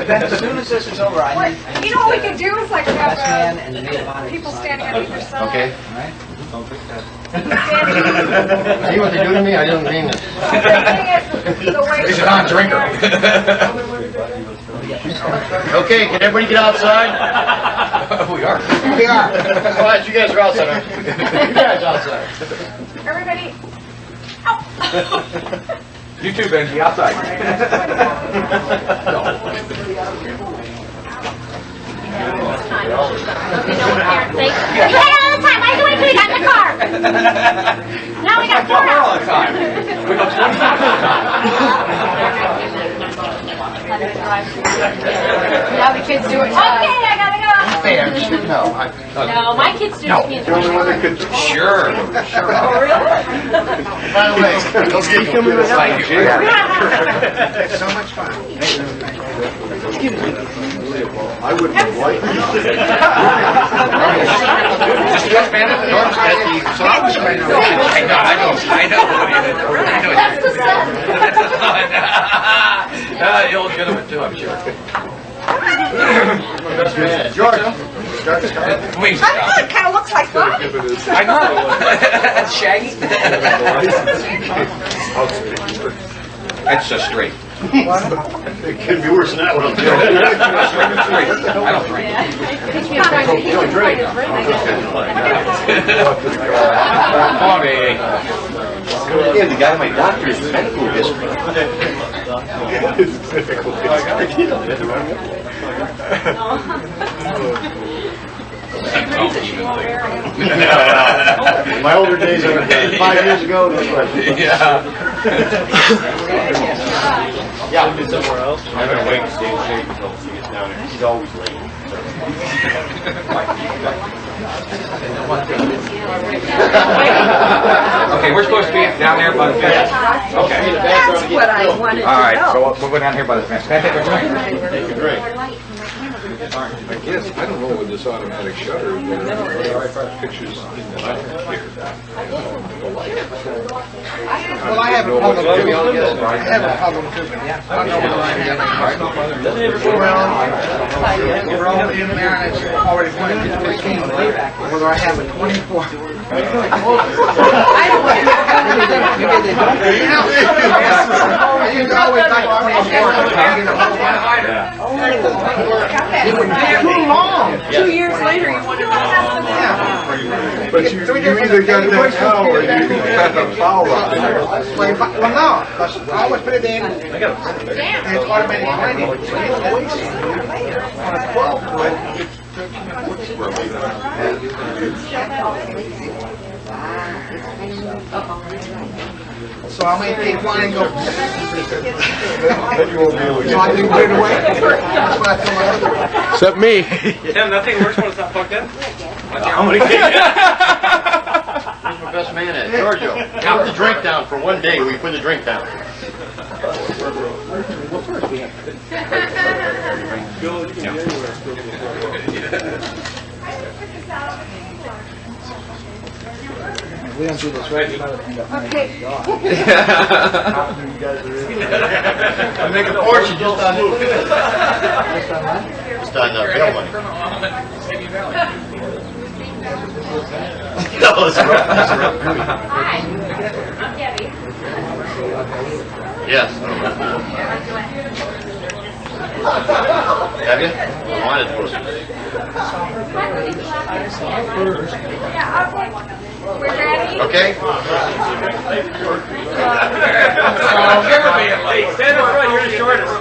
As soon as this is over, I need You know what we could do is like the best man have and the maid of honor. people standing on either side. Okay. All right? Don't pick that. See what they do to me? I didn't mean this. He's a non-drinker. Okay, can everybody get outside? We are. We are. All right, you guys are outside, aren't you? You guys outside. Everybody. You too, Benji, outside. I do it till we got in the car. Now we got 4 all hours. the time. We got 20 Now the kids do it. Okay, I gotta go. Hey, I should know. No, my kids do just me and Sure. By the way, don't get coming with Thank you. It's so much fun. I wouldn't have liked it. Just the best man at the Norm's got the songs right now. I know. That's the son. The old gentleman too, I'm sure. George. Wings. I know it kind of looks like fun. I know. That's Shaggy. That's just straight. It could be worse than that one. I'm telling you. I don't drink. You don't drink. Come on, baby. Yeah, the guy in my doctor's medical history. My older days are 5 years ago. Yeah. Yeah, I've been somewhere else. I'm gonna wait to stay in shape until she gets down there. She's always late. Okay, we're supposed to be down there by the fence. Okay. That's what I wanted to All right, know. so we'll go down here by the fence. Can I take a drink? Take a drink. I guess, I don't know with this automatic shutter, but there are pictures in the night here. Well, I have a problem too. I have a problem too. Yeah. I don't know whether I'm getting we're all in there and it's already pointed to 15, whether I have a 24. I don't want to. Maybe they don't. I used to always like 24. It would be too long. 2 years later, you want to Yeah. But you either got that now or you got the foul up there. Well, no, because I always put it in, and it's automatic blending. On a 12 foot, so I may take one and go. Then you won't be able to So I can put it away. That's what I told my other. Except me. Yeah, nothing works when it's not plugged in. I'm gonna get you. Where's my best man at? Giorgio. Put the drink down for one day. We put the drink down. We don't do this right. Okay. I make a fortune just on this. Just on bail money. No, it's rough. That's a rough movie. Hi, I'm Debbie. Yes. Have you? I wanted to. Yeah, okay. We're ready. Okay. You're being late. Stand up front, you're the shortest.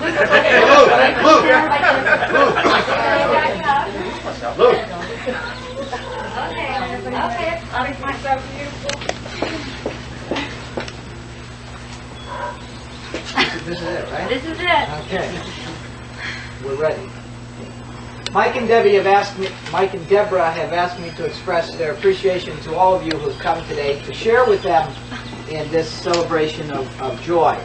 Luke. Luke. Okay. I'll make myself beautiful. This is it, right? This is it. Okay. We're ready. Mike and Deborah have asked me to express their appreciation to all of you who've come today to share with them in this celebration of joy.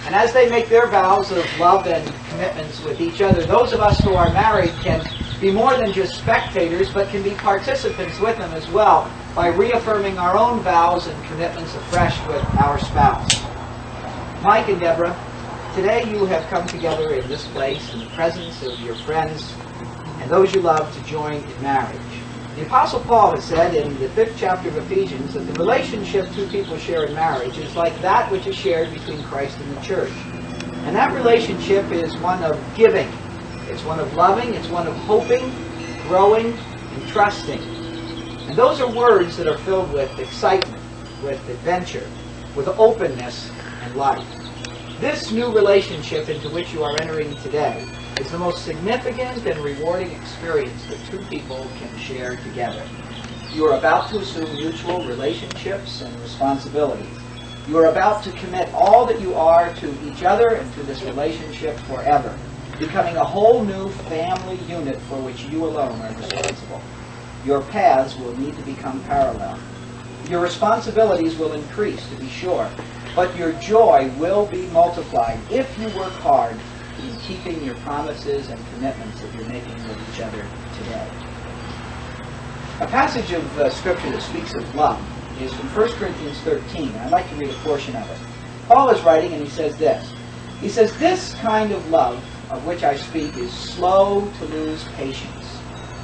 And as they make their vows of love and commitments with each other, those of us who are married can be more than just spectators, but can be participants with them as well by reaffirming our own vows and commitments afresh with our spouse. Mike and Deborah, Today you have come together in this place in the presence of your friends and those you love to join in marriage. The Apostle Paul has said in the 5th chapter of Ephesians that the relationship two people share in marriage is like that which is shared between Christ and the church. And that relationship is one of giving. It's one of loving. It's one of hoping, growing, and trusting. And those are words that are filled with excitement, with adventure, with openness and life. This new relationship into which you are entering today is the most significant and rewarding experience that two people can share together. You are about to assume mutual relationships and responsibilities. You are about to commit all that you are to each other and to this relationship forever, becoming a whole new family unit for which you alone are responsible. Your paths will need to become parallel. Your responsibilities will increase, to be sure, but your joy will be multiplied if you work hard in keeping your promises and commitments that you're making with each other today. A passage of Scripture that speaks of love is from 1 Corinthians 13. And I'd like to read a portion of it. Paul is writing and he says this. He says, "This kind of love of which I speak is slow to lose patience.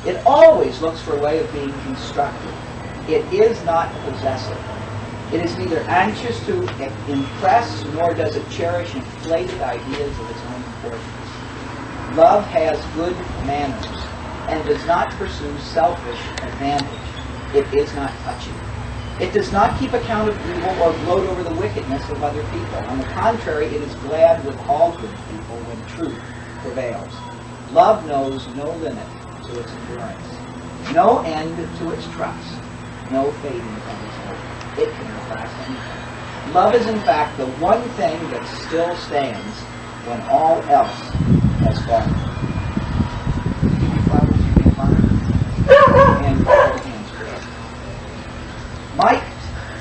It always looks for a way of being constructive. It is not possessive. It is neither anxious to impress, nor does it cherish inflated ideas of its own importance. Love has good manners and does not pursue selfish advantage. It is not touchy. It does not keep account of evil or gloat over the wickedness of other people. On the contrary, it is glad with all good people when truth prevails. Love knows no limit to its endurance, no end to its trust, no fading of its hope. It can outlast anything. Love is in fact the one thing that still stands when all else has fallen." Give you flowers, you can find. And hold hands for us. Mike,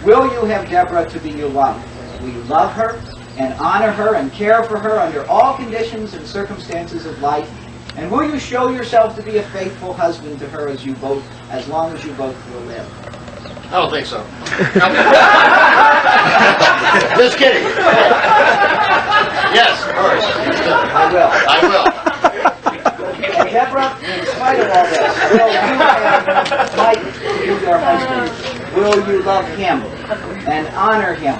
will you have Deborah to be your wife? Will you love her and honor her and care for her under all conditions and circumstances of life? And will you show yourself to be a faithful husband to her as long as you both will live? I don't think so. Just kidding. Yes, of course. I will. I will. And Deborah, in spite of all this, will you have Mike to be your husband? Will you love him and honor him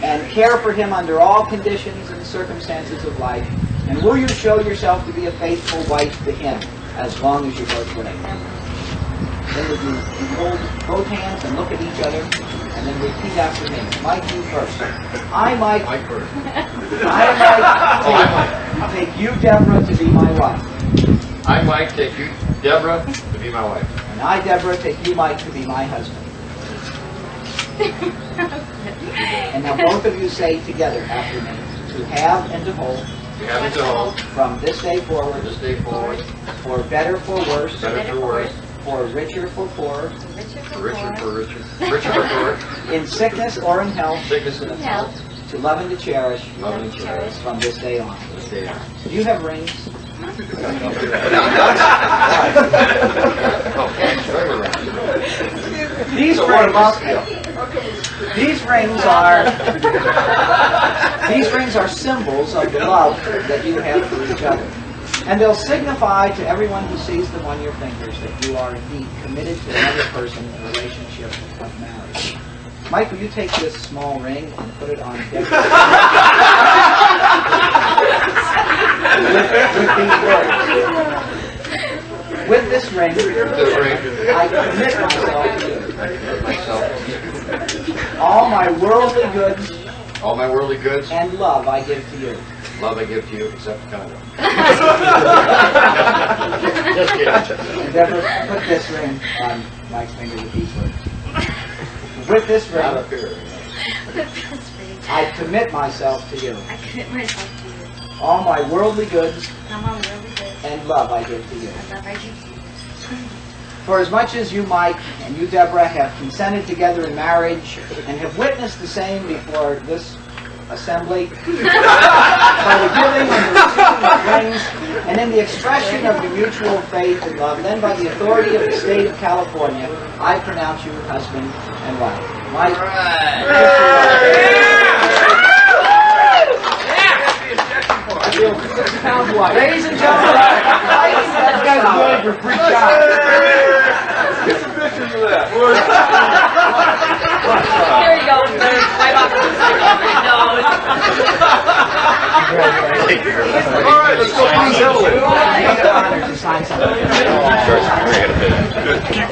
and care for him under all conditions and circumstances of life? And will you show yourself to be a faithful wife to him as long as you both live? Then would you hold both hands and look at each other and then repeat after me. Mike, you first. I, Mike. Mike first. I, Mike, take you, Deborah, to be my wife. I, Mike, take you, Deborah, to be my wife. And I, Deborah, take you, Mike, to be my husband. And now both of you say together after me, to have and to hold, We have it to hold from this day forward, this day forward, for better, for worse, better for worse, for richer, for poorer, for richer, richer for poor, in sickness or in health, sickness and health, to love and to cherish, love and cherish, from this day on. this day on. Do you have rings? These rings are symbols of the love that you have for each other. And they'll signify to everyone who sees them on your fingers that you are indeed committed to another person in a relationship of marriage. Mike, will you take this small ring and put it on Deborah? with these words. With this ring, I commit myself to you. I commit myself to you. All my worldly goods All my worldly goods, and love I give to you. love I give to you, except the condom. Just kidding. And Deborah, put this ring on Mike's finger with these words. With this ring, Not up here. I commit myself to you. I commit myself to you. All my worldly goods I'm on really good. and love I give to you. I love I give to you. For as much as you, Mike, and you, Deborah, have consented together in marriage and have witnessed the same before this assembly, by the giving and the receiving of rings, and in the expression of your mutual faith and love, then by the authority of the state of California, I pronounce you husband and wife. Mike, Ladies and gentlemen, that guy's going for free shot. Get some pictures of that. Here you go. Wipe off All right, let's go please Evelyn. To sign something.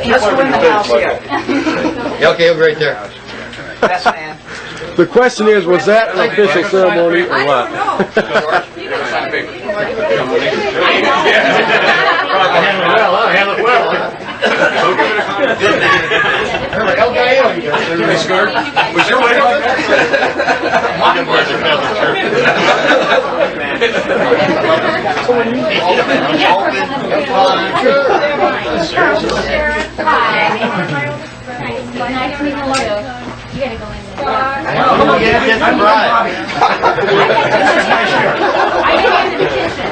Let's go in the house here. Yeah, okay, I'll be right there. Best man. The question is, was that an official ceremony or what? Was your wife on You gotta go in there. Come on, get the bride. I didn't in the kitchen.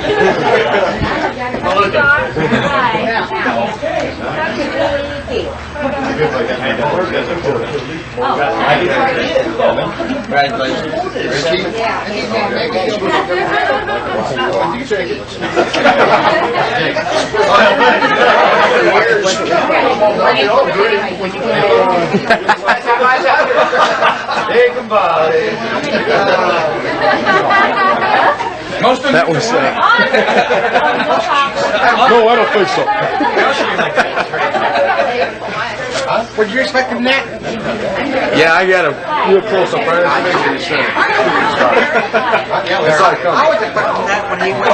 That was, no, I don't think so. What did you expect from that? Yeah, I got a real close up. I saw it coming. I was expecting that when he went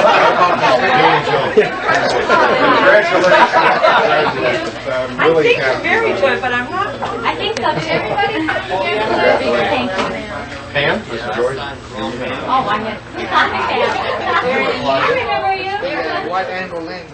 I think you're very good, but I'm not. I think so. Did everybody? Thank you. Pam, this is George. Oh, I remember you. White angle lens.